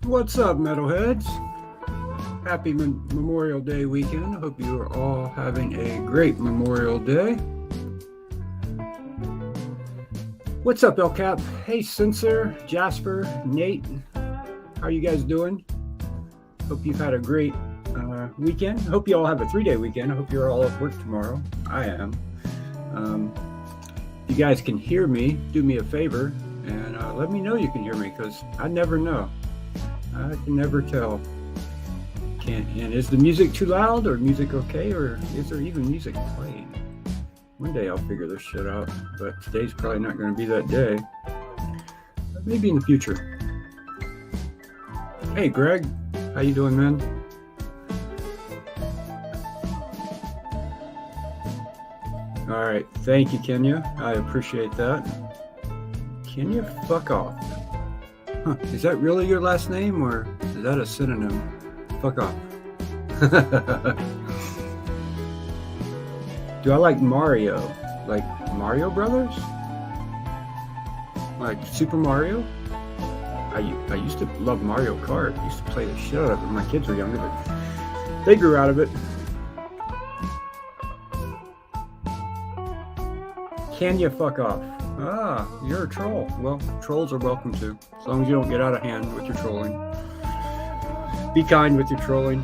What's up, metalheads? Happy Memorial Day weekend. I hope you are all having a great Memorial Day. What's up, El Cap? Hey, Censor, Jasper, Nate. How are you guys doing? Hope you've had a great weekend. Hope you all have a 3-day weekend. I hope you're all at work tomorrow. I am. If you guys can hear me, do me a favor and let me know you can hear me, because I never know. I can never tell. And is the music too loud, or music okay, or is there even music playing? One day I'll figure this shit out, but today's probably not going to be that day. But maybe in the future. Hey, Greg, how you doing, man? All right, thank you, Kenya. I appreciate that. Kenya, fuck off. Huh. Is that really your last name, or is that a synonym? Fuck off. Do I like Mario? Like Mario Brothers? Like Super Mario? I used to love Mario Kart. I used to play the shit out of it when my kids were younger, but they grew out of it. Can you fuck off? Ah, you're a troll. Well, trolls are welcome to, as long as you don't get out of hand with your trolling. Be kind with your trolling.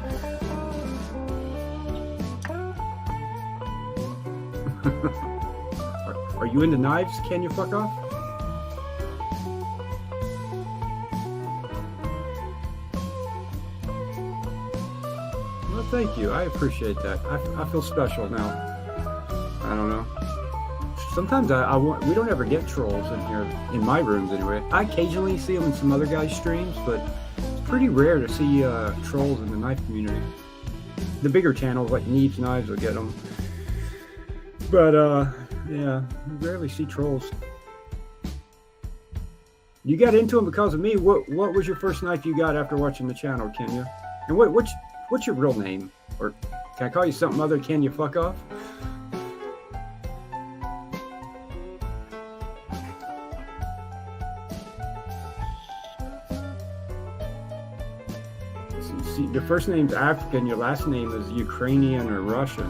Are you into knives? Can you fuck off? Well, thank you. I appreciate that. I feel special now. I don't know. Sometimes we don't ever get trolls in here, in my rooms anyway. I occasionally see them in some other guys' streams, but it's pretty rare to see trolls in the knife community. The bigger channels like Needs Knives will get them. But yeah, you rarely see trolls. You got into them because of me. What was your first knife you got after watching the channel, Kenya? And what's your real name? Or can I call you something other? Can you fuck off? See, your first name's African, your last name is Ukrainian or Russian.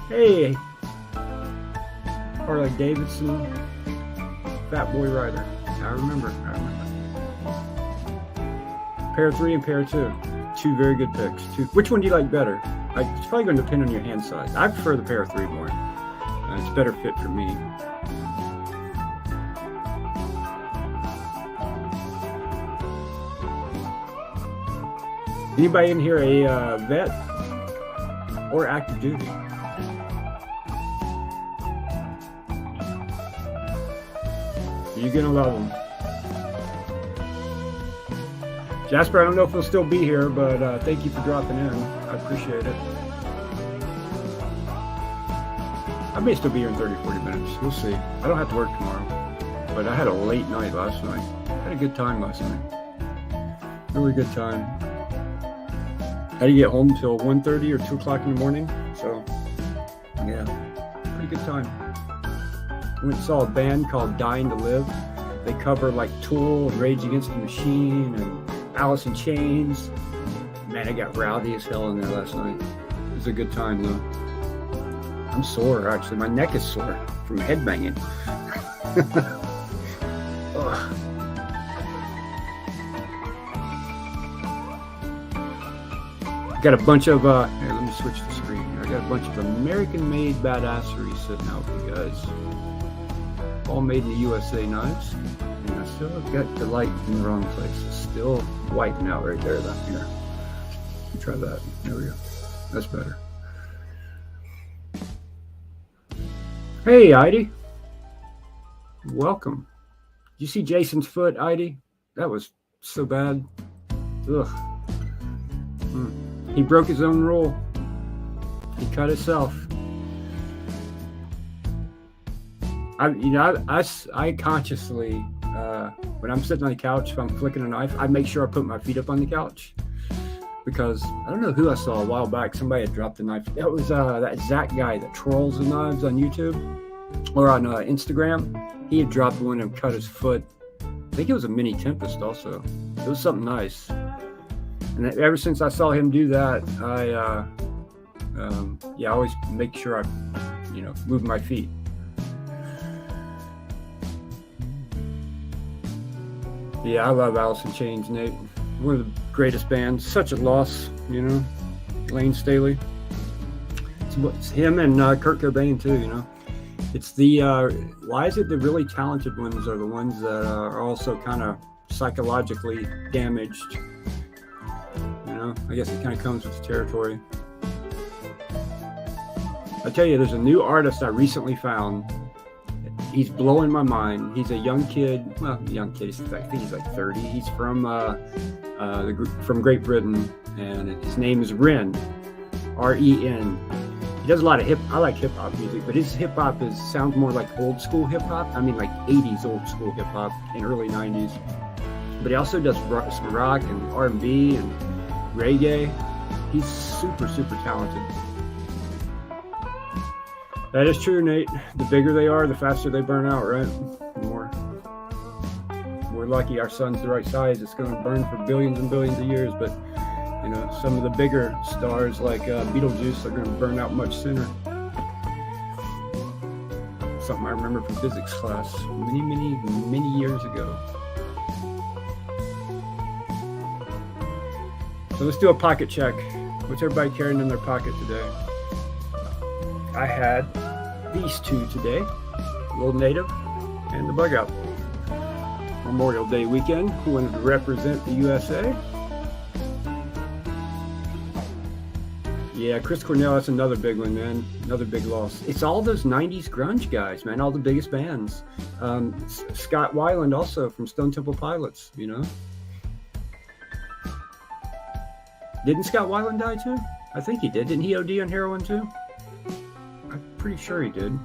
Hey, Harley Davidson, Fat Boy Rider. I remember. Pair 3 and pair 2. Two very good picks. Which one do you like better? It's probably going to depend on your hand size. I prefer the pair 3 more. It's better fit for me. Anybody in here a vet or active duty? You're gonna love them. Jasper, I don't know if he'll still be here, but thank you for dropping in. I appreciate it. I may still be here in 30-40 minutes. We'll see. I don't have to work tomorrow, but I had a late night last night. I had a good time last night. Really good time. I didn't get home till 1:30 or 2 o'clock in the morning, so yeah, pretty good time. I went and saw a band called Dying to Live. They cover like Tool and Rage Against the Machine and Alice in Chains. Man, I got rowdy as hell in there last night. It was a good time though. I'm sore actually. My neck is sore from headbanging. Ugh. Got a bunch of, here, let me switch the screen here. I got a bunch of American-made badassery sitting out for you guys. All made in the USA knives. And I still have got the light in the wrong place. It's still whiting out right there, though. Here. Let me try that. There we go. That's better. Hey, Heidi. Welcome. Did you see Jason's foot, Heidi? That was so bad. Ugh. He broke his own rule. He cut himself. I consciously, when I'm sitting on the couch, if I'm flicking a knife, I make sure I put my feet up on the couch, because I don't know who I saw a while back. Somebody had dropped the knife. That was that Zach guy that trolls the knives on YouTube or on Instagram. He had dropped one and cut his foot think it was a Mini Tempest also. It was something nice. And ever since I saw him do that, I always make sure I, move my feet. Yeah, I love Alice in Chains, Nate. One of the greatest bands. Such a loss, Lane Staley. It's him and Kurt Cobain too, It's the why is it the really talented ones are the ones that are also kind of psychologically damaged? I guess it kind of comes with the territory. I tell you, there's a new artist I recently found. He's blowing my mind. He's a young kid. Well, young kid. I think he's like 30. He's from from Great Britain, and his name is Ren, R-E-N. He does a lot of I like hip hop music, but his hip hop sounds more like old school hip hop. I mean, like 80s old school hip hop and early 90s. But he also does some rock and R&B and reggae. He's super, super talented. That is true, Nate. The bigger they are, the faster they burn out, right? We're lucky our sun's the right size. It's going to burn for billions and billions of years, but some of the bigger stars like Betelgeuse are going to burn out much sooner. Something I remember from physics class many, many, many years ago. So let's do a pocket check. What's everybody carrying in their pocket today? I had these two today, Old Native and the Bug Out. Memorial Day weekend, who wanted to represent the USA? Yeah, Chris Cornell, that's another big one, man. Another big loss. It's all those 90s grunge guys, man, all the biggest bands. Scott Weiland also from Stone Temple Pilots, Didn't Scott Weiland die too? I think he did. Didn't he OD on heroin too? I'm pretty sure he did.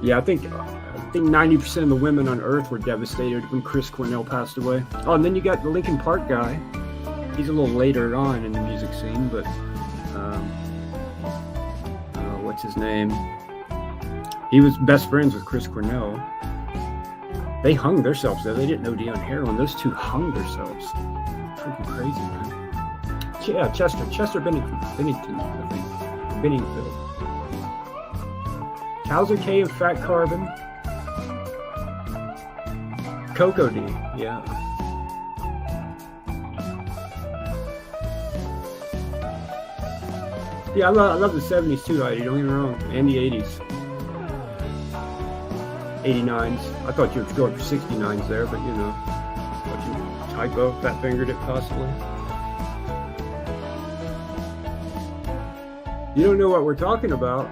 Yeah, I think 90% of the women on Earth were devastated when Chris Cornell passed away. Oh, and then you got the Linkin Park guy. He's a little later on in the music scene, but what's his name? He was best friends with Chris Cornell. They hung themselves though. They didn't OD on heroin. Those two hung themselves. Freaking crazy, man. Yeah, Chester Bennington, I think. Benningfield. Towser K and Fat Carbon. Coco D, yeah. Yeah, I love the 70s too, Heidi, don't get me wrong. And the 80s. 89s. I thought you were going for 69s there, but what you typo, fat fingered it possibly. You don't know what we're talking about.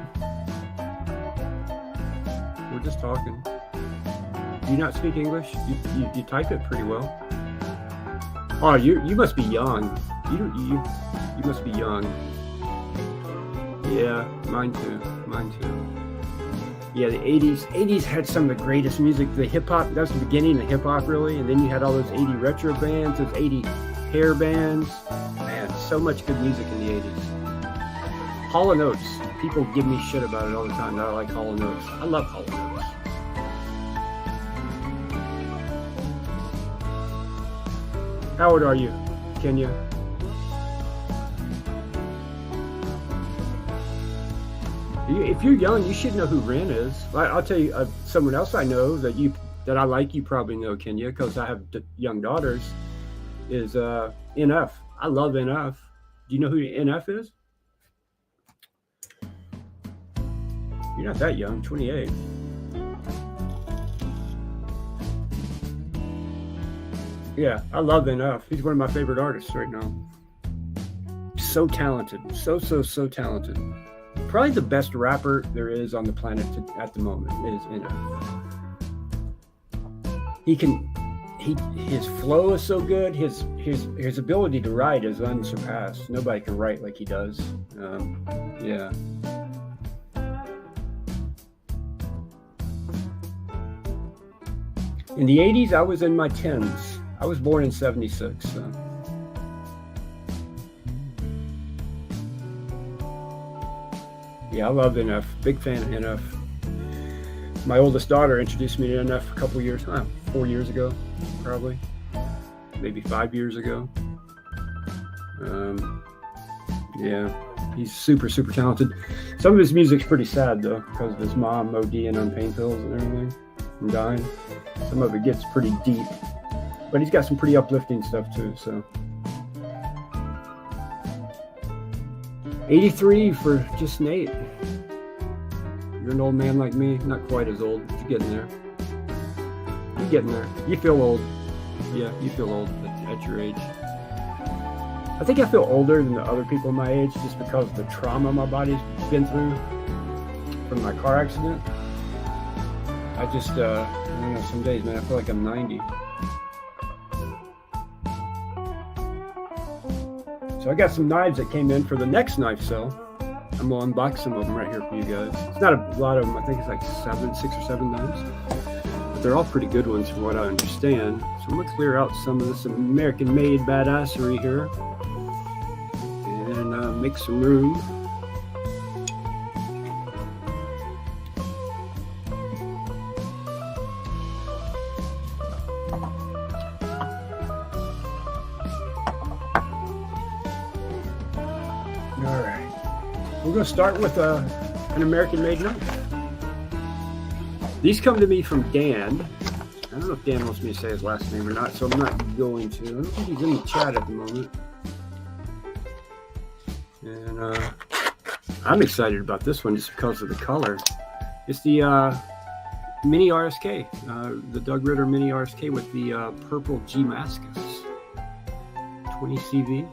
We're just talking. Do you not speak English? You type it pretty well. Oh, you must be young. You must be young. Yeah, mine too. Yeah, the 80s had some of the greatest music. The hip hop, that's the beginning of hip hop really, and then you had all those 80 retro bands, those 80 hair bands. Man, so much good music in the 80s. Hall & Oates. People give me shit about it all the time that I like Hall & Oates. I love Hall & Oates. How old are you, Kenya? If you're young, you should know who Ren is. I'll tell you, someone else I know that I like, you probably know, Kenya, because I have young daughters, is NF. I love NF. Do you know who NF is? You're not that young, 28. Yeah, I love NF. He's one of my favorite artists right now. So talented. So talented. Probably the best rapper there is on the planet at the moment is NF. His flow is so good. His ability to write is unsurpassed. Nobody can write like he does. Yeah. In the 80s, I was in my 10s. I was born in 76. So. Yeah, I love NF. Big fan of NF. My oldest daughter introduced me to NF a couple years, 4 years ago, probably, maybe 5 years ago. Yeah, he's super talented. Some of his music's pretty sad though, because of his mom ODing on pain pills and everything, and dying. Some of it gets pretty deep, but he's got some pretty uplifting stuff too. So, 83 for just Nate. You're an old man like me, not quite as old, but you're getting there. You're getting there. You feel old. Yeah, you feel old at your age. I think I feel older than the other people my age just because of the trauma my body's been through from my car accident. I just, I don't know, some days, man, I feel like I'm 90. So I got some knives that came in for the next knife sale. I'm going to unbox some of them right here for you guys. It's not a lot of them. I think it's like 6 or 7 knives. But they're all pretty good ones from what I understand. So I'm going to clear out some of this American-made badassery here. And make some room. All right, we're going to start with an American-made knife. These come to me from Dan. I don't know if Dan wants me to say his last name or not, so I'm not going to. I don't think he's in the chat at the moment. And I'm excited about this one just because of the color. It's the Mini RSK, the Doug Ritter Mini RSK with the purple G-Mascus 20 CV.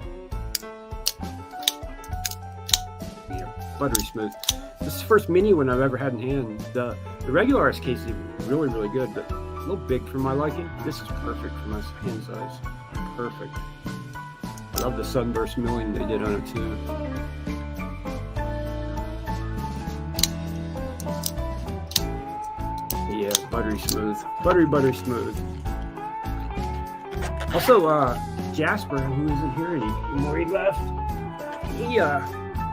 Yeah, buttery smooth. This is the first mini one I've ever had in hand. The regular RSK is really good, but a little big for my liking. This is perfect for my hand size. Perfect. I love the sunburst milling they did on it too. Yeah, buttery smooth. Buttery smooth. Also, Jasper, who isn't here anymore, he left. He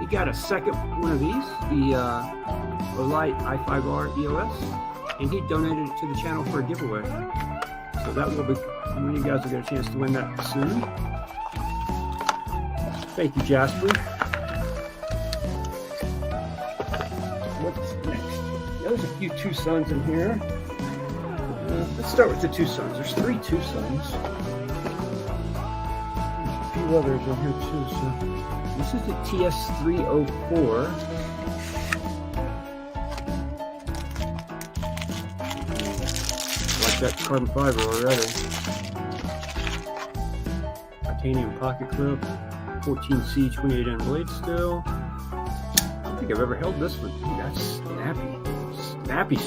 got a second one of these, the Olight i5R EOS, and he donated it to the channel for a giveaway. So that will be, one of you guys will get a chance to win that soon. Thank you, Jasper. What's next? There's a few Two Sons in here. Let's start with the Two Sons. There's 3 Two Sons. There's a few others in here too. So this is the TS304. Like that carbon fiber already. Titanium pocket clip. 14C 28N blade still. I don't think I've ever held this one. Ooh, that's snappy.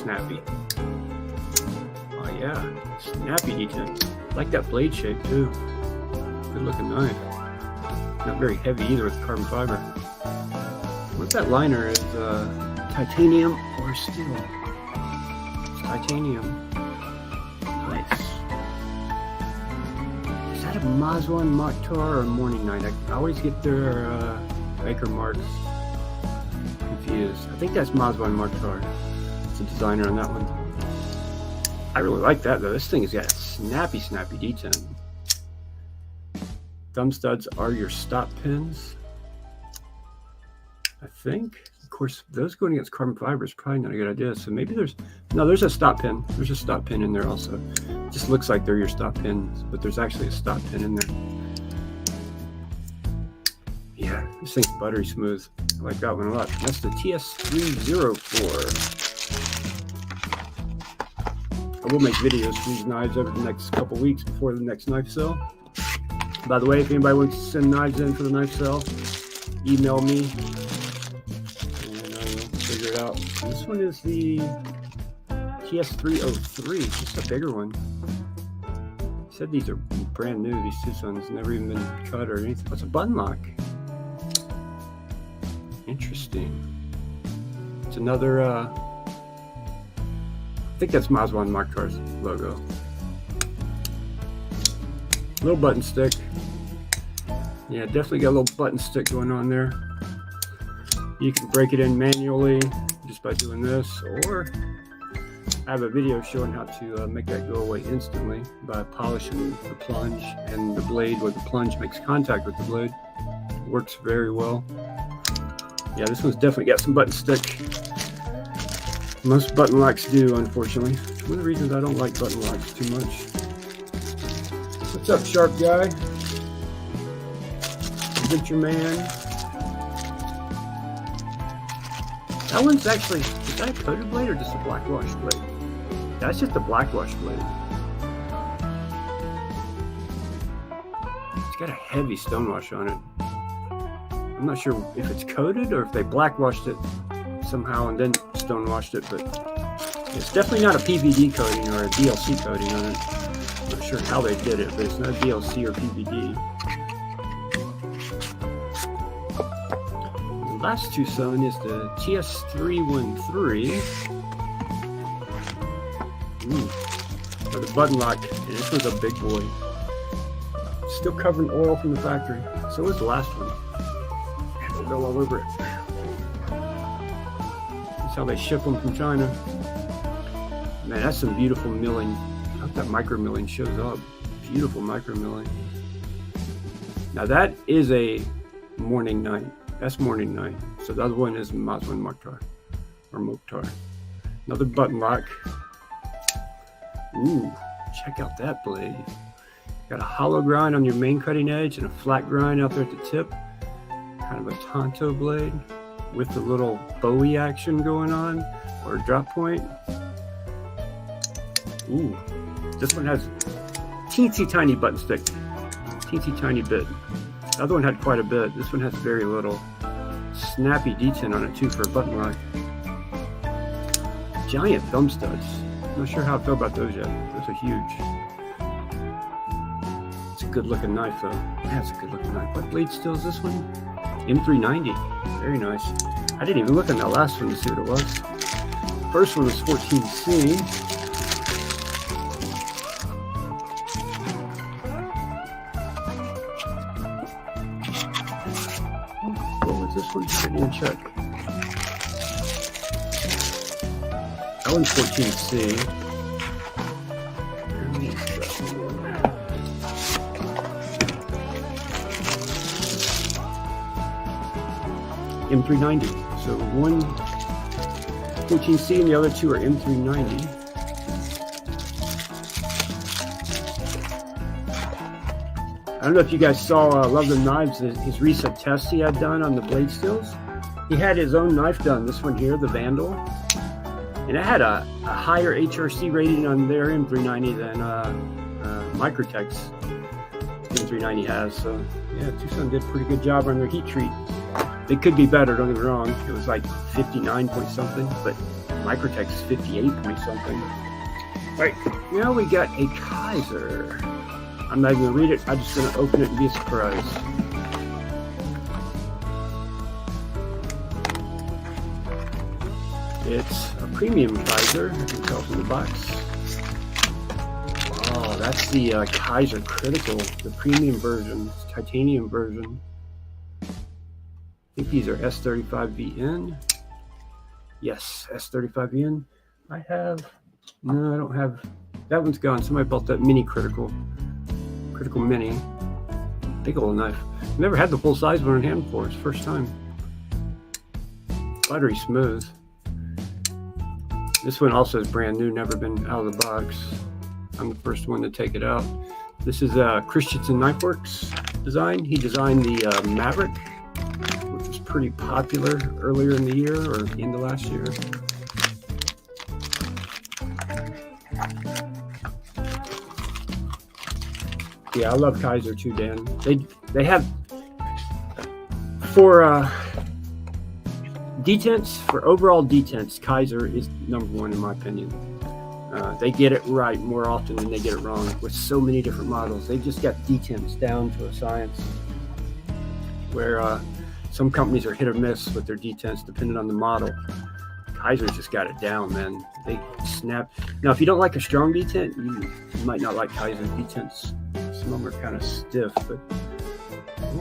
Oh yeah, snappy detail. I like that blade shape too. Good looking knife. Not very heavy either with carbon fiber. What if that liner is titanium or steel? It's titanium. Nice. Is that a Mazwan Mokhtar or Morning Night? I always get their maker marks confused. I think that's Mazwan Mokhtar. It's a designer on that one. I really like that though. This thing has got a snappy detent. Thumb studs are your stop pins, I think. Of course, those going against carbon fiber is probably not a good idea. So maybe there's a stop pin. There's a stop pin in there also. It just looks like they're your stop pins, but there's actually a stop pin in there. Yeah, this thing's buttery smooth. I like that one a lot. That's the TS304. I will make videos for these knives over the next couple weeks before the next knife sale. By the way, if anybody wants to send knives in for the knife sale, email me and I will figure it out. This one is the TS303, just a bigger one. It said these are brand new, these Two Sons, never even been cut or anything. It's a button lock. Interesting. It's another, I think that's Mazwan Mokhtar's logo. Little button stick. Yeah, definitely got a little button stick going on there. You can break it in manually just by doing this, or I have a video showing how to make that go away instantly by polishing the plunge and the blade where the plunge makes contact with the blade. It works very well. Yeah, this one's definitely got some button stick. Most button locks do, unfortunately. It's one of the reasons I don't like button locks too much. What's up, sharp guy? Adventure man. That one's actually, is that a coated blade or just a blackwash blade? That's just a blackwash blade. It's got a heavy stonewash on it. I'm not sure if it's coated or if they blackwashed it somehow and then stonewashed it, but it's definitely not a PVD coating or a DLC coating on it. I'm not sure how they did it, but it's not DLC or PVD. The last Tucson is the TS313. For the button lock, and this was a big boy. Still covered in oil from the factory. So was the last one. It'll go all over it. That's how they ship them from China. Man, that's some beautiful milling. I hope that micro milling shows up. Beautiful micro milling. Now that is a morning night. That's morning night. So the other one is Mazwan Mokhtar or Mokhtar. Another button lock. Ooh, check out that blade. Got a hollow grind on your main cutting edge and a flat grind out there at the tip. Kind of a Tonto blade with a little Bowie action going on, or a drop point. Ooh, this one has teensy tiny button stick. Teensy tiny bit. The other one had quite a bit. This one has very little. Snappy detent on it too for a button lock. Giant thumb studs. I'm not sure how I feel about those yet. Those are huge. It's a good looking knife though. Yeah, it's a good looking knife. What blade steel is this one? M390. Very nice. I didn't even look at that last one to see what it was. First one was 14C. What was this one? I didn't even check. That one's 14C. M390. So one 14C and the other two are M390. I don't know if you guys saw Love the Knives, his recent test he had done on the blade steels. He had his own knife done, this one here, the Vandal. And it had a higher HRC rating on their M390 than Microtech's M390 has. So yeah, Tucson did a pretty good job on their heat treat. They could be better, don't get me wrong. It was like 59 point something, but Microtech's 58 point something. All right, now we got a Kaiser. I'm not even gonna read it. I'm just gonna open it and be a surprise. It's a premium Kaiser, I can tell from the box. Oh, that's the Kaiser Critical, the premium version, titanium version. I think these are S35VN. Yes, S35VN. I don't have, that one's gone. Somebody bought that mini Critical Mini. Big old knife. Never had the full size one in hand before, it's first time. Buttery smooth. This one also is brand new, never been out of the box. I'm the first one to take it out. This is Christensen Knife Works design. He designed the Maverick, which was pretty popular earlier in the year or the end of last year. Yeah, I love Kaiser too, Dan. They have, for detents, for overall detents, Kaiser is number one in my opinion. They get it right more often than they get it wrong with so many different models. They've just got detents down to a science where some companies are hit or miss with their detents depending on the model. Kaiser's just got it down, man. They snap. Now, if you don't like a strong detent, you might not like Kaiser's detents. Some of them are kind of stiff, but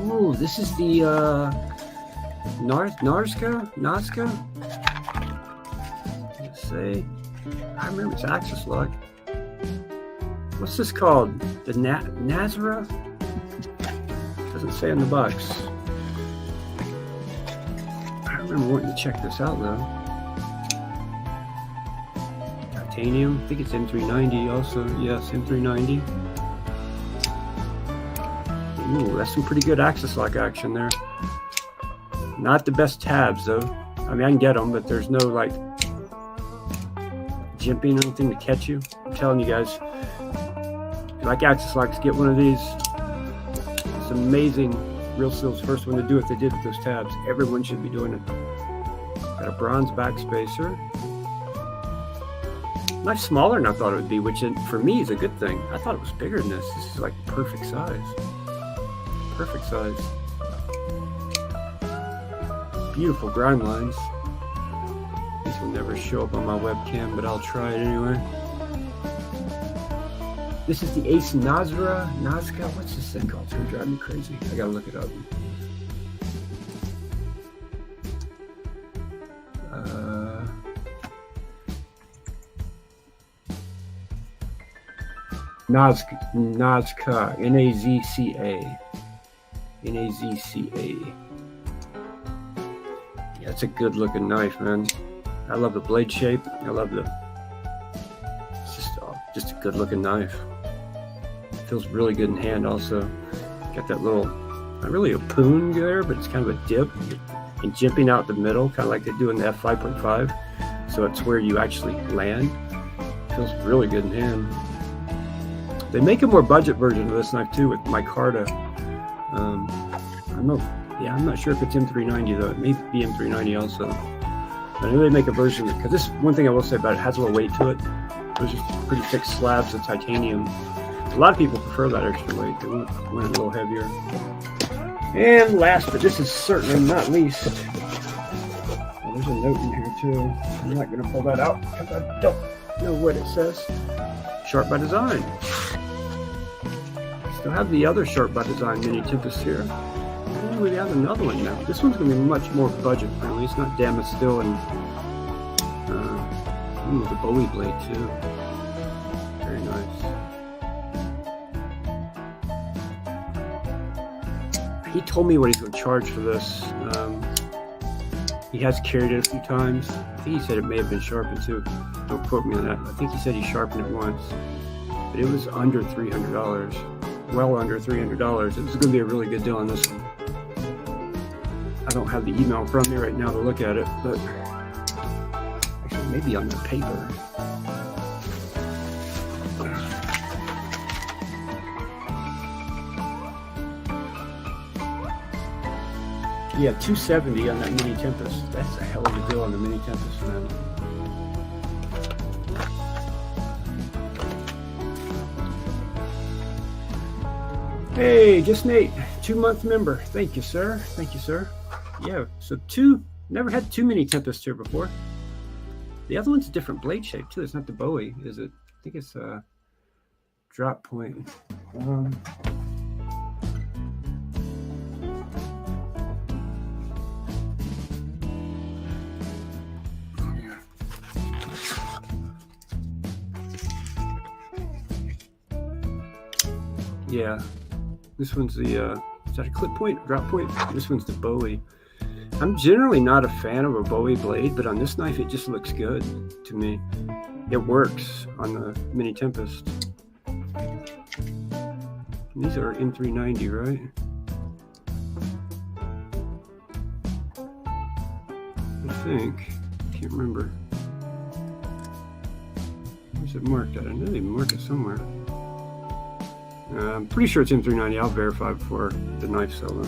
ooh, this is the Nazca? Let's see. I remember it's Axis lock. What's this called? The Nazara? Doesn't say on the box. I remember wanting to check this out though. Titanium. I think it's M390 also. Yes, M390. Ooh, that's some pretty good Axis lock action there. Not the best tabs though. I mean, I can get them, but there's no like jimping or anything to catch you. I'm telling you guys, if you like Axis locks, get one of these. It's amazing. Real Seal's first one to do what they did with those tabs. Everyone should be doing it. Got a bronze backspacer. Much smaller than I thought it would be, which for me is a good thing. I thought it was bigger than this. This is like perfect size. Perfect size. Beautiful grind lines. These will never show up on my webcam, but I'll try it anyway. This is the Ace Nazca. What's this thing called? It's gonna drive me crazy. I gotta look it up. Nazca. Nazca. Nazca. Yeah, it's a good looking knife, man. I love the blade shape. I love it's just a good looking knife. Feels really good in hand also. Got that little, not really a poon there, but it's kind of a dip and jimping out the middle, kind of like they do in the F5.5. So it's where you actually land. Feels really good in hand. They make a more budget version of this knife too with micarta. I'm not sure if it's M390 though. It may be M390 also. But I know they make a version because this one thing I will say about it has a little weight to it. There's just pretty thick slabs of titanium. A lot of people prefer that extra weight. They want it a little heavier. And last, but this is certainly not least. Well, there's a note in here too. I'm not going to pull that out because I don't know what it says. Sharp by Design. Still have the other Sharp by Design mini Tempest here. And we have another one now. This one's going to be much more budget friendly. It's not damaged still, and the Bowie blade too. Very nice. He told me what he's going to charge for this. He has carried it a few times. I think he said it may have been sharpened too. Don't quote me on that. I think he said he sharpened it once, but it was under $300. Well under $300. It was going to be a really good deal on this one. I don't have the email in front of me right now to look at it, but actually maybe on the paper. Yeah, $270 on that Mini Tempest. That's a hell of a deal on the Mini Tempest, man. Hey, just Nate, 2-month member. Thank you, sir. Thank you, sir. Yeah, so never had 2 Mini Tempests here before. The other one's a different blade shape too. It's not the Bowie, is it? I think it's a drop point. Yeah, this one's the, is that a clip point, drop point? This one's the Bowie. I'm generally not a fan of a Bowie blade, but on this knife, it just looks good to me. It works on the Mini Tempest. These are M390, right? I think. I can't remember. Where's it marked at? I know they mark it somewhere. I'm pretty sure it's M390. I'll verify before the knife seller.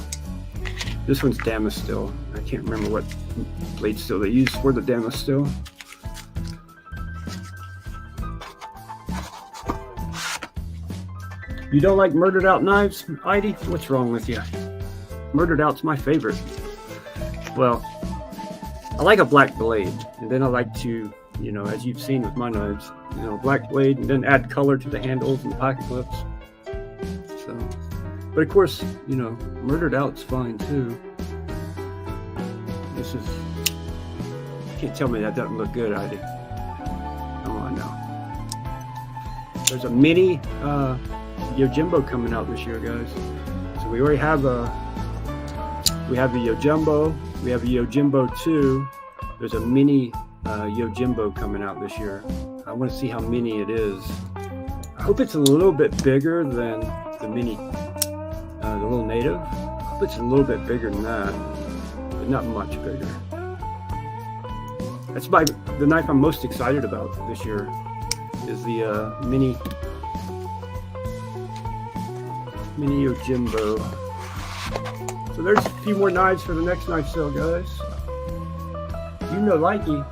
This one's Damascus steel. I can't remember what blade steel they use for the Damascus steel. You don't like murdered out knives, Heidi? What's wrong with you? Murdered out's my favorite. Well, I like a black blade, and then I like to, as you've seen with my knives, black blade, and then add color to the handles and the pocket clips. So, but of course, murdered out's fine too. this is, you can't tell me that doesn't look good, Heidi. Come on now. There's a mini Yojimbo coming out this year, guys. So we already have the Yojimbo. We have a Yojimbo 2. There's a mini Yojimbo coming out this year. I want to see how mini it is. I hope it's a little bit bigger than the mini, the little native. I hope it's a little bit bigger than that, but not much bigger. That's the knife I'm most excited about this year is the mini Yojimbo. So there's a few more knives for the next knife sale, guys. You know, likey.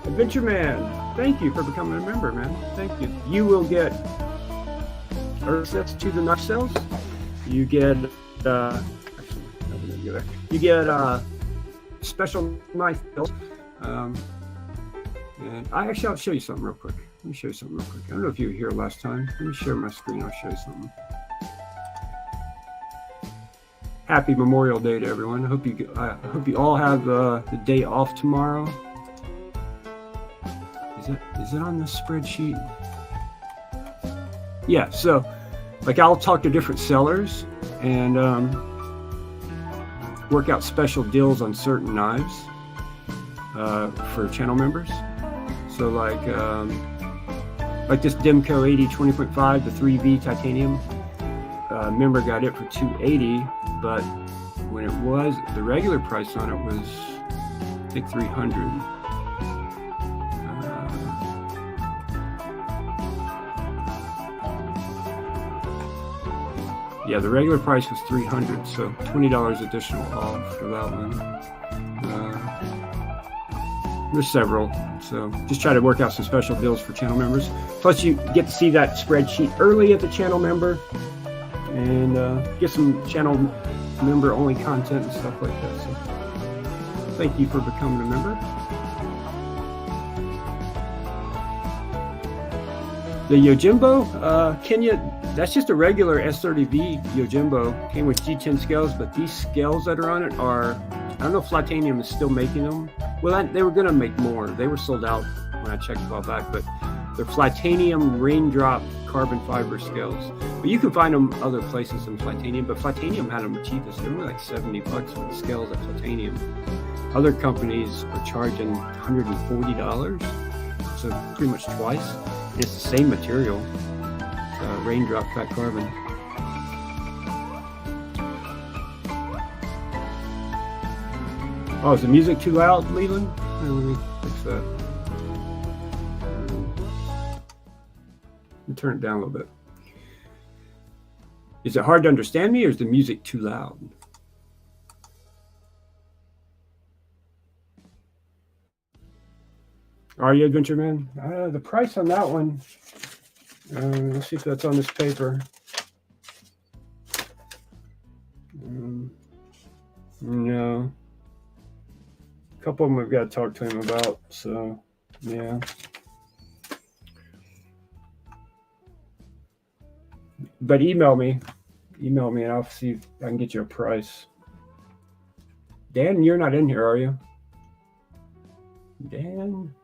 Adventure Man, thank you for becoming a member, man. Thank you. You will get access to the knife sales. You get special knife sales. And I'll show you something real quick. Let me show you something real quick. I don't know if you were here last time. Let me share my screen. I'll show you something. Happy Memorial Day to everyone. I hope you all have the day off tomorrow. Is it on the spreadsheet? Yeah. So, like, I'll talk to different sellers and work out special deals on certain knives for channel members. So, like this Demco 80 20.5, the 3V titanium. Member got it for $280, but when it was the regular price on it was, I think, $300. Yeah, the regular price was $300, so $20 additional off for that one. There's several, so just try to work out some special deals for channel members. Plus, you get to see that spreadsheet early at the channel member, and get some channel member only content and stuff like that. So thank you for becoming a member. The Yojimbo, Kenya, that's just a regular S30V Yojimbo. Came with G10 scales, but these scales that are on it are, I don't know if Flatanium is still making them. Well, they were going to make more. They were sold out when I checked a while back, but they're Flatanium raindrop carbon fiber scales. But you can find them other places than Flatanium, but Flatanium had them the cheapest. They were like $70 for the scales at Flatanium. Other companies are charging $140, so pretty much twice. And it's the same material, raindrop fat carbon. Oh, is the music too loud, Leland? Let me fix that. Let me turn it down a little bit. Is it hard to understand me, or is the music too loud? Are you, Adventure Man? The price on that one, let's see if that's on this paper. No. A couple of them we've got to talk to him about, so yeah. But email me and I'll see if I can get you a price. Dan, you're not in here, are you? Dan?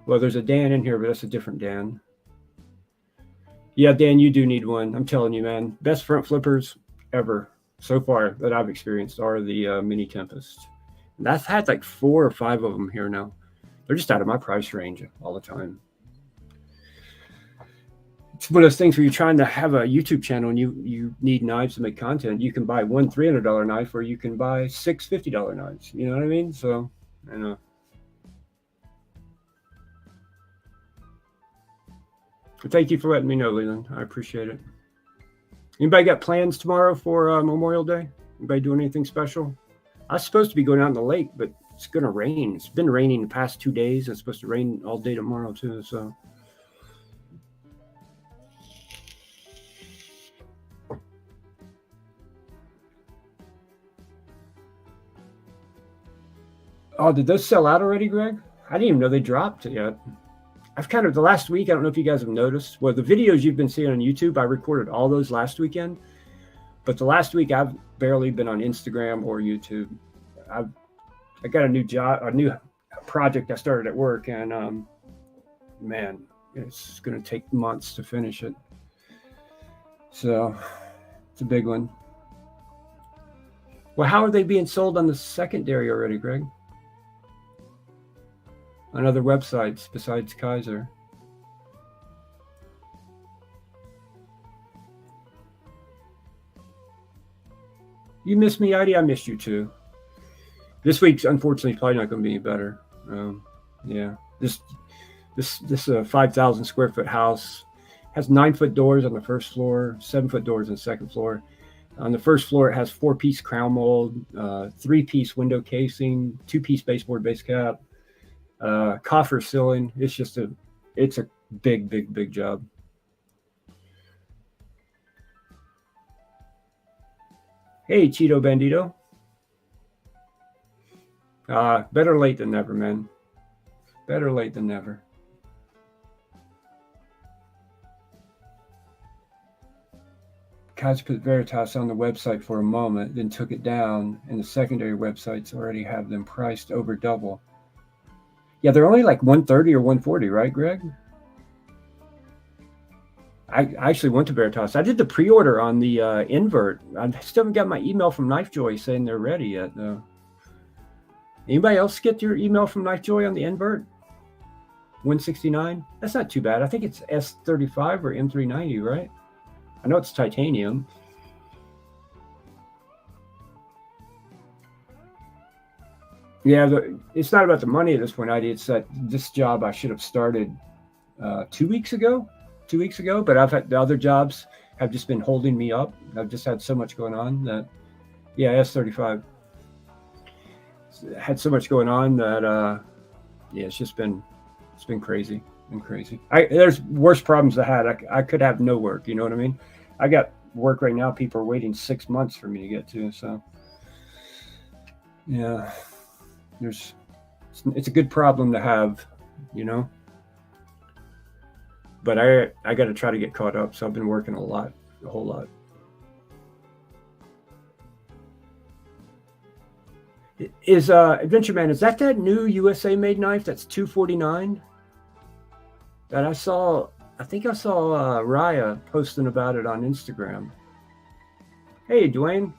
Well, there's a Dan in here, but that's a different Dan. Yeah, Dan, you do need one. I'm telling you, man. Best front flippers ever so far that I've experienced are the Mini Tempest. And I've had like 4 or 5 of them here now. They're just out of my price range all the time. It's one of those things where you're trying to have a YouTube channel and you need knives to make content. You can buy one $300 knife, or you can buy 6 $50 knives. You know what I mean? So, I know. Thank you for letting me know, Leland. I appreciate it. Anybody got plans tomorrow for Memorial Day? Anybody doing anything special? I was supposed to be going out in the lake, but it's going to rain. It's been raining the past 2 days. It's supposed to rain all day tomorrow, too. So, oh, did those sell out already, Greg? I didn't even know they dropped it yet. I've kind of, the last week, I don't know if you guys have noticed. Well, the videos you've been seeing on YouTube, I recorded all those last weekend. But the last week I've barely been on Instagram or YouTube. I got a new job, a new project I started at work, and man, it's going to take months to finish it. So it's a big one. Well, how are they being sold on the secondary already, Greg? On other websites besides Kaiser? You missed me, Heidi. I missed you too. This week's unfortunately probably not going to be any better. Yeah, this 5,000 square foot house has 9-foot doors on the first floor, 7-foot doors on the second floor. On the first floor, it has 4-piece crown mold, 3-piece window casing, 2-piece baseboard base cap, coffer ceiling. It's a big job. Hey, Cheeto Bandito. Better late than never, man. Better late than never. Kaiser put Veritas on the website for a moment, then took it down, and the secondary websites already have them priced over double. Yeah, they're only like $130 or $140, right, Greg? I actually went to Veritas. I did the pre-order on the invert. I still haven't got my email from KnifeJoy saying they're ready yet, though. Anybody else get your email from KnifeJoy on the invert? 169? That's not too bad. I think it's S35 or M390, right? I know it's titanium. Yeah, it's not about the money at this point, Heidi. It's that this job I should have started 2 weeks ago. But I've had the other jobs have just been holding me up. I've just had so much going on that, yeah, S35 had so much going on that, yeah, it's been crazy. There's worse problems I had. I could have no work. You know what I mean? I got work right now. People are waiting 6 months for me to get to. So, yeah, it's a good problem to have, you know. But I got to try to get caught up. So I've been working a whole lot. Is Adventure Man, is that new USA made knife that's $249 that I saw? I think I saw Raya posting about it on Instagram. Hey, Dwayne.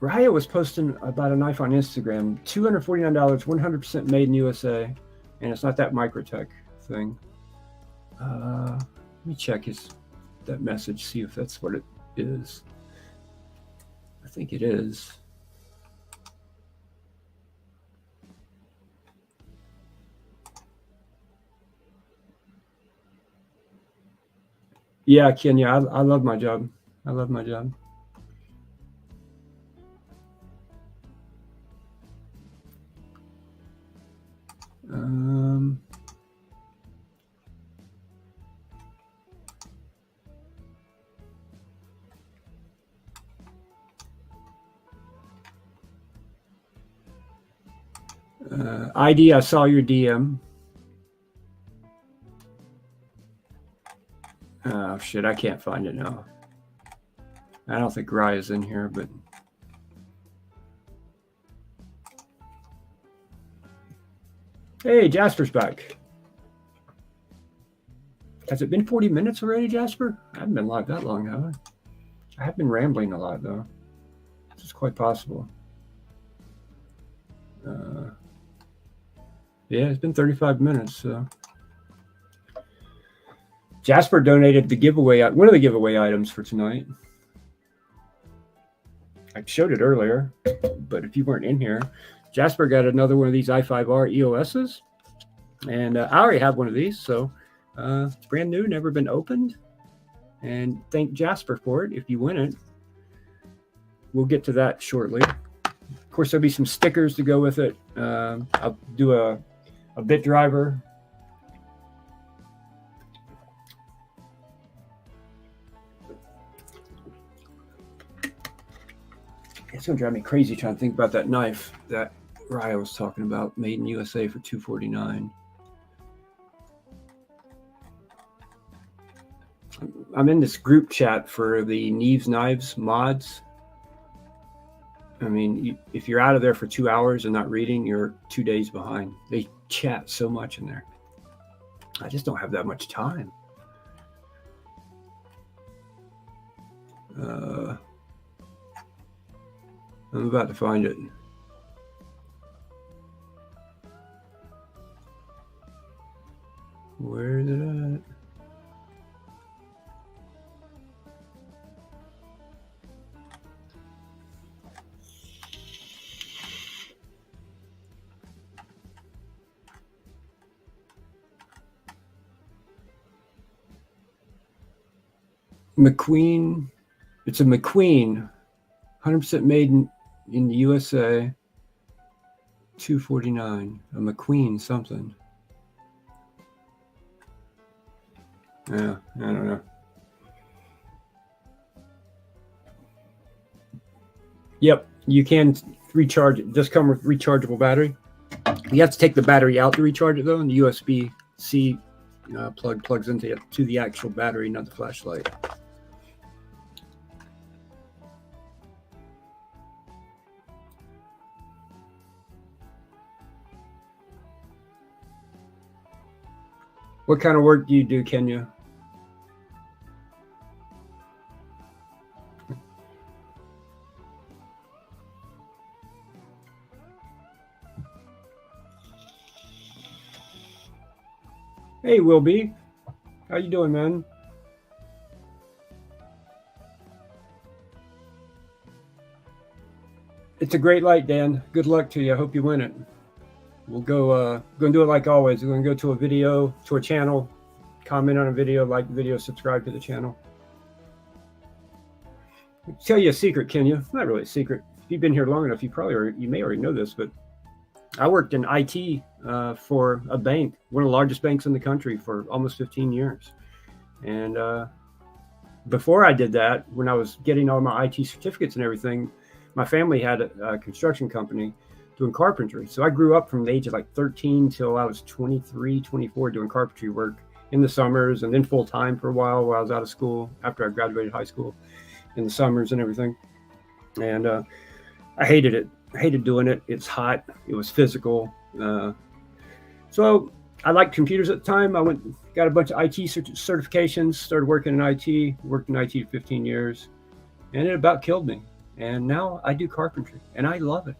Raya was posting about a knife on Instagram. $249, 100% made in USA. And it's not that Microtech thing. Let me check that message, see if that's what it is. I think it is. Yeah, Kenya, I love my job. I love my job. ID, I saw your DM. Oh, shit, I can't find it now. I don't think Raya's in here, but... Hey, Jasper's back. Has it been 40 minutes already, Jasper? I haven't been live that long, have I? I have been rambling a lot, though. This is quite possible. Yeah, it's been 35 minutes, so... Jasper donated one of the giveaway items for tonight. I showed it earlier, but if you weren't in here, Jasper got another one of these i5R EOSs, and I already have one of these, so it's brand new, never been opened. And thank Jasper for it. If you win it, we'll get to that shortly. Of course, there'll be some stickers to go with it. I'll do a bit driver. It's gonna drive me crazy trying to think about that knife that Raya was talking about, made in USA for $249. I'm in this group chat for the Neves Knives mods. I mean, if you're out of there for 2 hours and not reading, you're 2 days behind. They chat so much in there. I just don't have that much time. I'm about to find it. Where is it at? McQueen. It's a McQueen, 100% made in the USA. $249. A McQueen something. Yeah, I don't know. Yep, you can recharge it. Just come with rechargeable battery. You have to take the battery out to recharge it though, and the USB-C plug plugs into the actual battery, not the flashlight. What kind of work do you do, Kenya? Hey, Wilby. How you doing, man? It's a great light, Dan. Good luck to you. I hope you win it. We'll go gonna do it like always. We're gonna go to a video, to a channel, comment on a video, like the video, subscribe to the channel. I'll tell you a secret, Kenya. It's not really a secret. If you've been here long enough, you may already know this, but I worked in IT for a bank, one of the largest banks in the country, for almost 15 years. And before I did that, when I was getting all my IT certificates and everything, my family had a construction company doing carpentry. So I grew up from the age of like 13 till I was 23, 24 doing carpentry work in the summers, and then full time for a while I was out of school after I graduated high school in the summers and everything. And I hated it. I hated doing it. It's hot. It was physical. So I liked computers at the time. I got a bunch of IT certifications, started working in IT, worked in IT for 15 years, and it about killed me. And now I do carpentry, and I love it.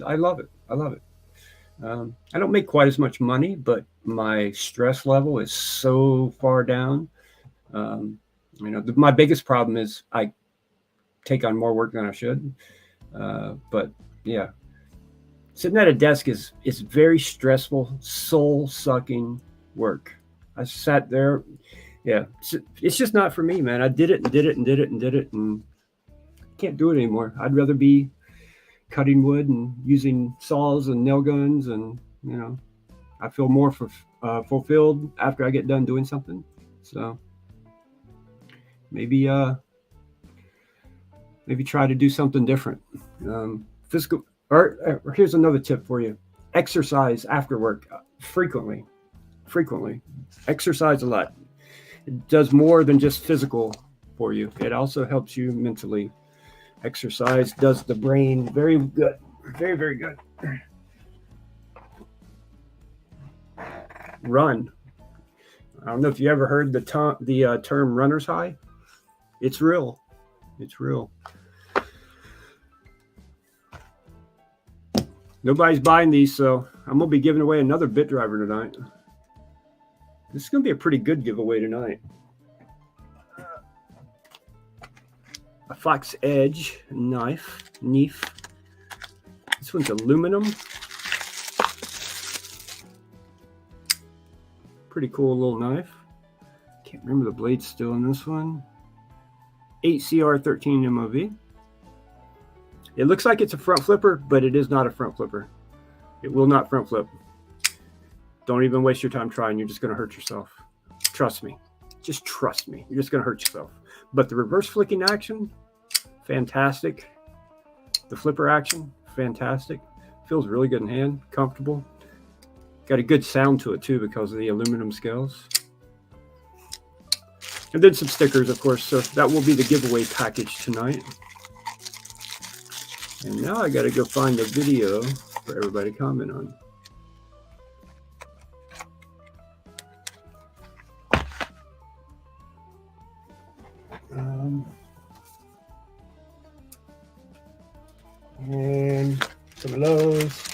I love it. I love it. I don't make quite as much money, but my stress level is so far down. My biggest problem is I take on more work than I should. But yeah, sitting at a desk is very stressful, soul-sucking work. I sat there. Yeah, it's just not for me, man. I did it and did it and did it and did it, and can't do it anymore. I'd rather be cutting wood and using saws and nail guns, and I feel more fulfilled after I get done doing something. So maybe try to do something different. Physical. Or here's another tip for you: exercise after work frequently. Exercise a lot. It does more than just physical for you. It also helps you mentally. Exercise does the brain very good. Very, very good. Run. I don't know if you ever heard the term runner's high. It's real. It's real. Nobody's buying these, so I'm going to be giving away another bit driver tonight. This is going to be a pretty good giveaway tonight. A Fox Edge knife. This one's aluminum. Pretty cool little knife. Can't remember the blade still in this one. 8CR13 MOV. It looks like it's a front flipper, but it is not a front flipper. It will not front flip. Don't even waste your time trying. You're just going to hurt yourself. Trust me. Just trust me. You're just going to hurt yourself. But the reverse flicking action, fantastic. The flipper action, fantastic. Feels really good in hand, comfortable. Got a good sound to it too because of the aluminum scales. And then some stickers, of course. So that will be the giveaway package tonight. And now I got to go find the video for everybody to comment on. And some of those.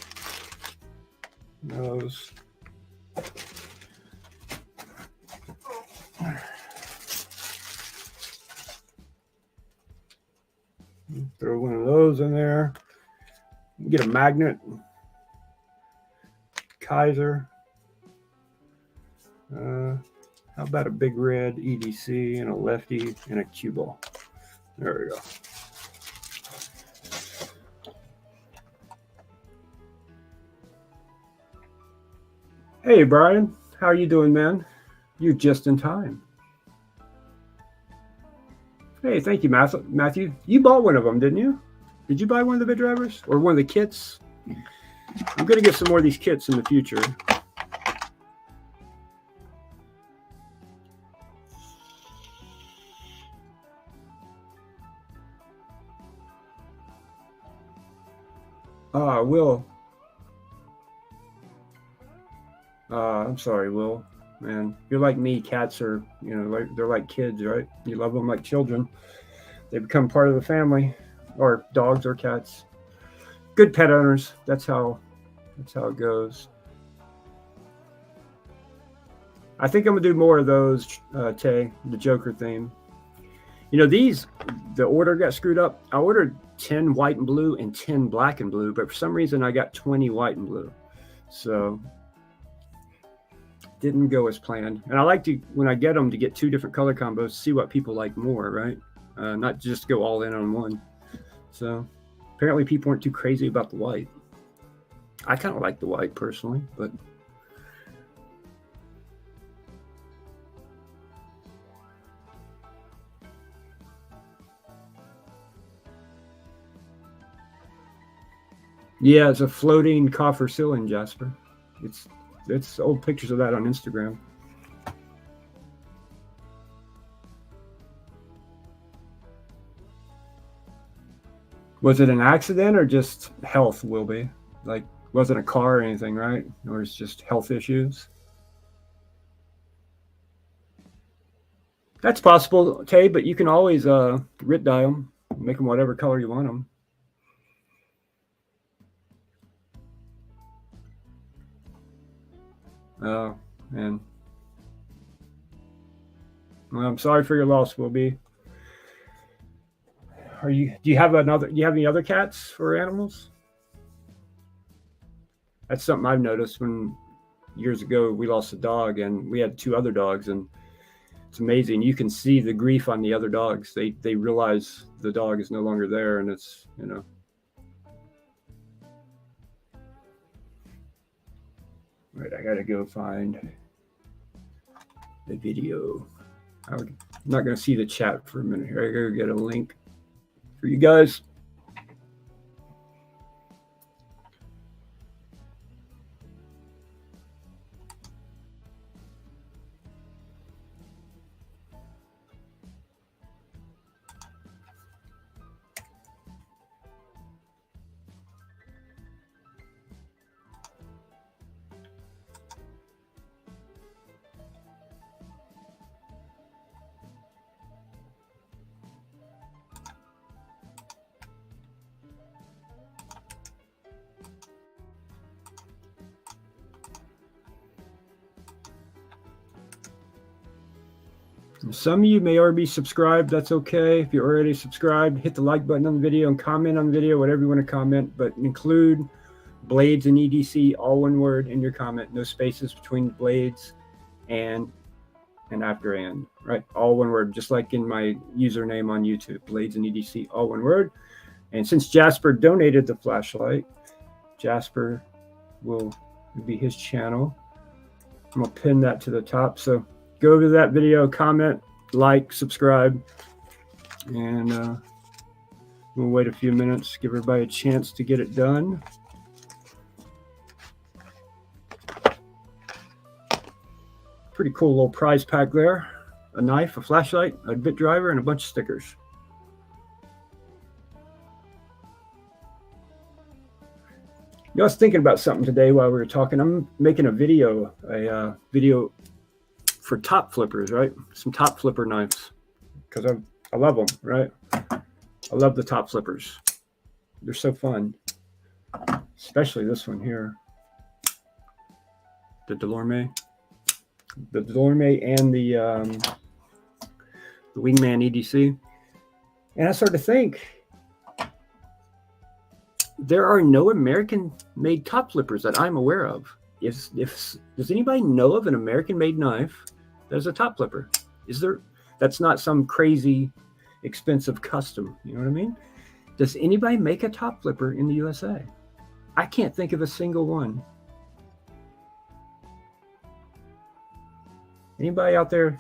Throw one of those in there. Get a magnet. Kaiser. How about a big red EDC and a lefty and a cue ball? There we go. Hey, Brian. How are you doing, man? You're just in time. Hey, thank you, Matthew. You bought one of them, didn't you? Did you buy one of the bid drivers or one of the kits? I'm going to get some more of these kits in the future. Will. I'm sorry, Will. Man, you're like me. Cats are, they're like kids, right? You love them like children. They become part of the family, or dogs or cats. Good pet owners. That's how it goes. I think I'm gonna do more of those, Tay, the Joker theme. The order got screwed up. I ordered 10 white and blue and 10 black and blue, but for some reason I got 20 white and blue. So didn't go as planned. And I like to, when I get them, to get 2 different color combos, see what people like more, right? Not just go all in on one. So apparently people weren't too crazy about the white. I kind of like the white personally, but yeah, it's a floating coffer ceiling, Jasper. It's old pictures of that on Instagram. Was it an accident or just health, will be? Like, wasn't a car or anything, right? Or it's just health issues? That's possible, Tay, but you can always writ dye them, make them whatever color you want them. Oh, man. Well, I'm sorry for your loss, Wilby. Do you have any other cats or animals? That's something I've noticed. When years ago we lost a dog and we had 2 other dogs, and it's amazing. You can see the grief on the other dogs. They realize the dog is no longer there, and it's, Right, I gotta go find the video. I'm not gonna see the chat for a minute here. I gotta get a link for you guys. Some of you may already be subscribed. That's okay. If you're already subscribed, hit the like button on the video and comment on the video, whatever you want to comment, but include blades and EDC, all one word in your comment. No spaces between blades and after and, right? All one word, just like in my username on YouTube, blades and EDC, all one word. And since Jasper donated the flashlight, Jasper will be his channel. I'm gonna pin that to the top. So go to that video, comment, like, subscribe, and we'll wait a few minutes, give everybody a chance to get it done. Pretty cool little prize pack there. a knife, a flashlight, a bit driver, and a bunch of stickers. You know, I was thinking about something today while we were talking. I'm making a video for top flippers, right? Some top flipper knives, because I love them, right? I love the top flippers. They're so fun, especially this one here, the Delorme and the Wingman EDC. And I started to think, there are no American-made top flippers that I'm aware of. Does anybody know of an American-made knife that is a top flipper? Is there? That's not some crazy expensive custom. You know what I mean? Does anybody make a top flipper in the USA? I can't think of a single one. Anybody out there?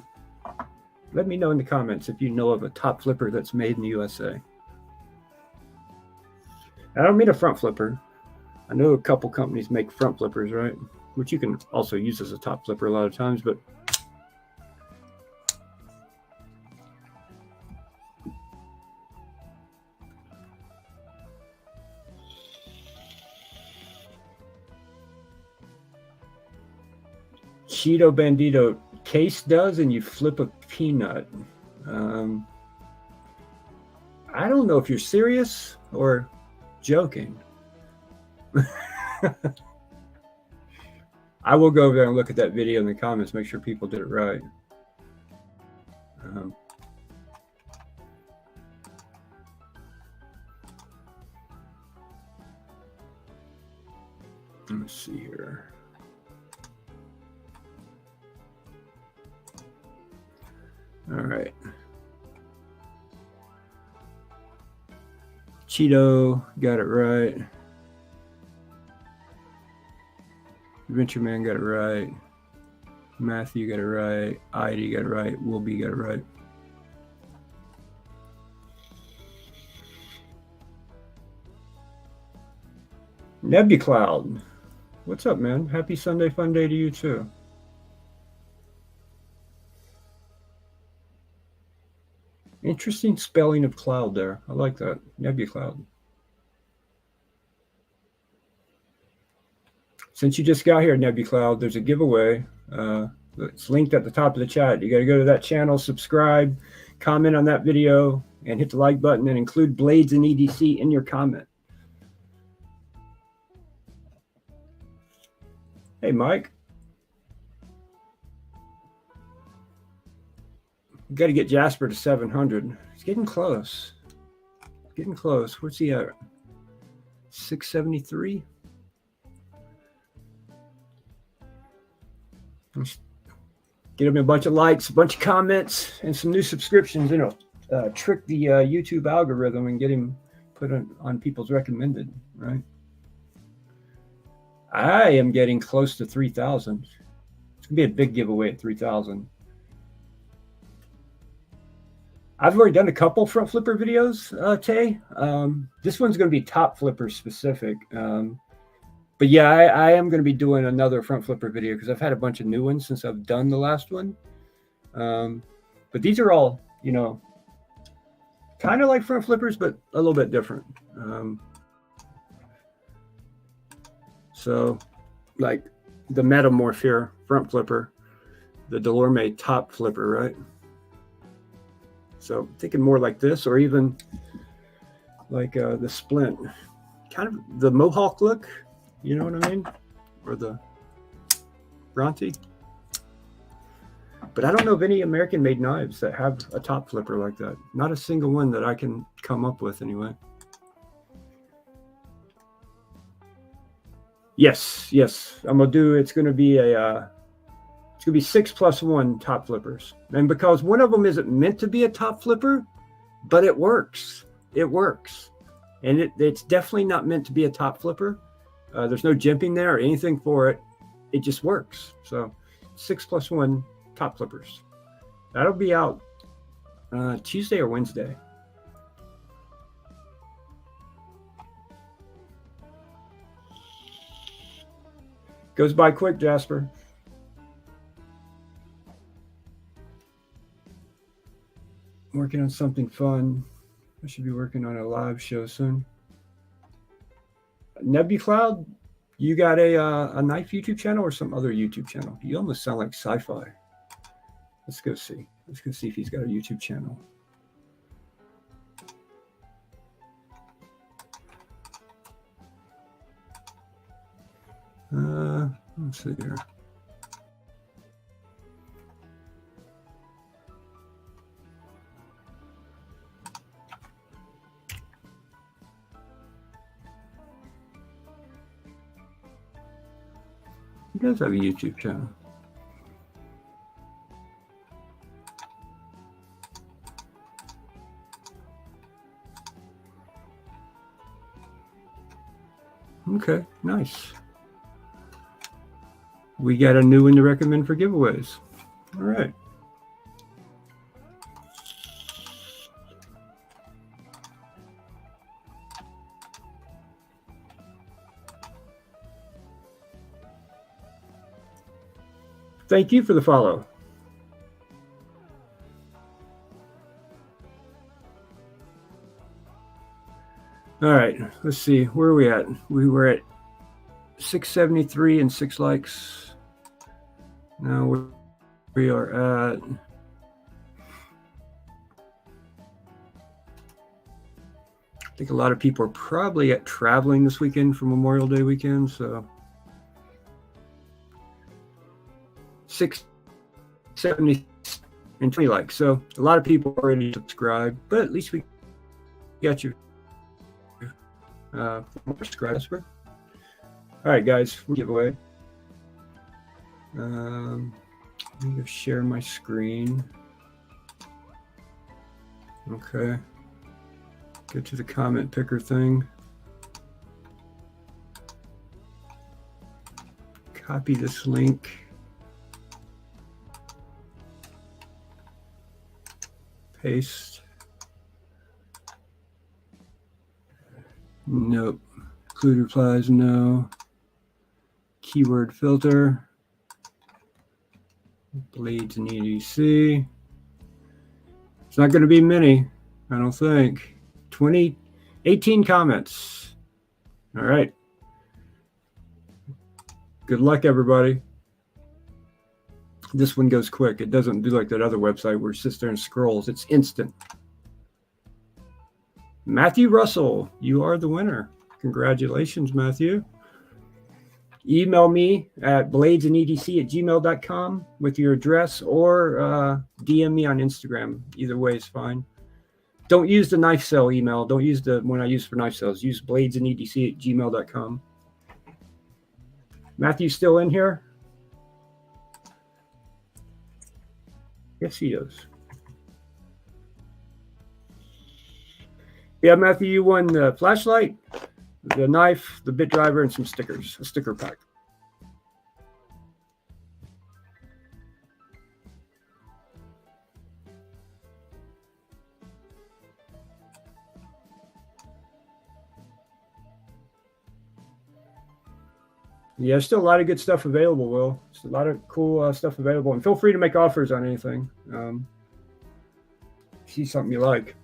Let me know in the comments if you know of a top flipper that's made in the USA. I don't mean a front flipper. I know a couple companies make front flippers, right? Which you can also use as a top flipper a lot of times, but Cheeto Bandito, case does and you flip a peanut. I don't know if you're serious or joking. I will go over there and look at that video in the comments, make sure people did it right. Let's see here. All right. Cheeto got it right. Adventure Man got it right. Matthew got it right. ID got it right. Wilby got it right. Nebucloud. What's up, man? Happy Sunday fun day to you too. Interesting spelling of cloud there. I like that. Nebucloud. Since you just got here, Nebucloud, there's a giveaway. It's linked at the top of the chat. You got to go to that channel, subscribe, comment on that video, and hit the like button, and include Blades and EDC in your comment. Hey, Mike. Got to get Jasper to 700. It's getting close. Getting close. Where's he at? 673. Get him a bunch of likes, a bunch of comments, and some new subscriptions. You know, trick the YouTube algorithm and get him put on people's recommended. Right. I am getting close to 3,000. It's gonna be a big giveaway at 3,000. I've already done a couple front flipper videos, Tay. This one's going to be top flipper specific. But yeah, I am going to be doing another front flipper video because I've had a bunch of new ones since I've done the last one. But these are all, you know, kind of like front flippers, but a little bit different. So like the Metamorph here, front flipper, the Delorme top flipper, right? So thinking more like this, or even like the Splint, kind of the Mohawk look, you know what I mean? Or the Bronte. But I don't know of any American-made knives that have a top flipper like that. Not a single one that I can come up with anyway. Yes. I'm gonna do. It's gonna be a. It's gonna be 6+1 top flippers, and because one of them isn't meant to be a top flipper, but it works. It works, and it's definitely not meant to be a top flipper. There's no jimping there or anything for it. It just works. So 6+1 top flippers. That'll be out Tuesday or Wednesday. Goes by quick, Jasper. working on something fun. I should be working on a live show soon. NebuCloud, you got a knife YouTube channel or some other YouTube channel? You almost sound like sci-fi. Let's go see. Let's go see if he's got a YouTube channel. Let's see here. He does have a YouTube channel. Okay, nice. We got a new one to recommend for giveaways. All right. Thank you for the follow. All right, let's see. Where are we at? We were at 673 and 6 likes. Now we are at I think a lot of people are probably traveling this weekend for Memorial Day weekend, so 670 and 20 likes. So a lot of people already subscribed, but at least we got you subscribers. All right, guys, we'll give away. I'm going to share my screen. Okay. Get to the comment picker thing. Copy this link. Paste. Nope. Include replies, no. Keyword filter. Blades and EDC. It's not going to be many, I don't think. 18 comments. All right. Good luck, everybody. This one goes quick. It doesn't do like that other website where it sits there and scrolls. It's instant. Matthew Russell, you are the winner. Congratulations, Matthew. Email me at bladesandedc@gmail.com with your address, or DM me on Instagram. Either way is fine. Don't use the knife sale email. Don't use the one I use for knife sales. Use bladesandedc@gmail.com. Matthew still in here? Yes, he is. Yeah, Matthew, you won the flashlight, the knife, the bit driver, and some stickers, a sticker pack. Yeah, there's still a lot of good stuff available, Will. There's a lot of cool stuff available. And feel free to make offers on anything. See something you like.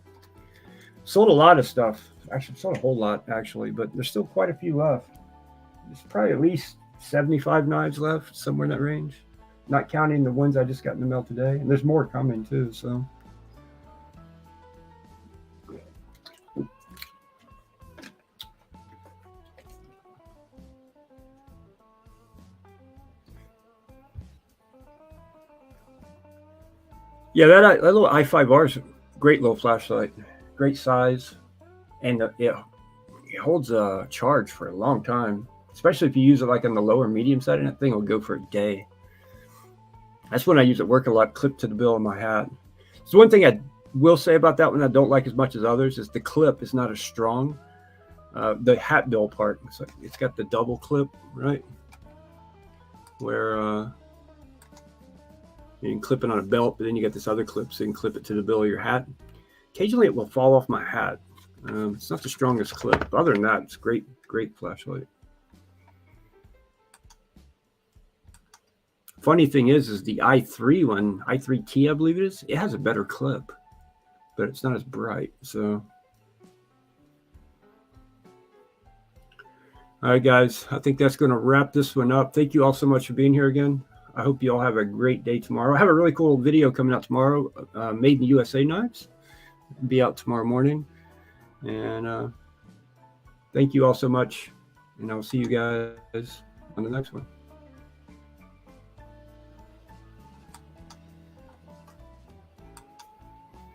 Sold a lot of stuff. Actually, sold a whole lot, actually. But there's still quite a few left. There's probably at least 75 knives left, somewhere in that range. Not counting the ones I just got in the mail today. And there's more coming, too, so... Yeah, that little i5R is a great little flashlight. Great size. And it holds a charge for a long time. Especially if you use it like on the lower medium side, and that thing will go for a day. That's when I use it at work a lot, clipped to the bill of my hat. So one thing I will say about that one I don't like as much as others is the clip is not as strong. The hat bill part, it's got the double clip, right? Where... you can clip it on a belt, but then you got this other clip, so you can clip it to the bill of your hat. Occasionally, it will fall off my hat. It's not the strongest clip. But other than that, it's great, great flashlight. Funny thing is the i3 one, i3T, I believe it is, it has a better clip. but it's not as bright. So, all right, guys, I think that's going to wrap this one up. Thank you all so much for being here again. I hope you all have a great day tomorrow. I have a really cool video coming out tomorrow, Made in the USA knives. It'll be out tomorrow morning. And thank you all so much. And I'll see you guys on the next one.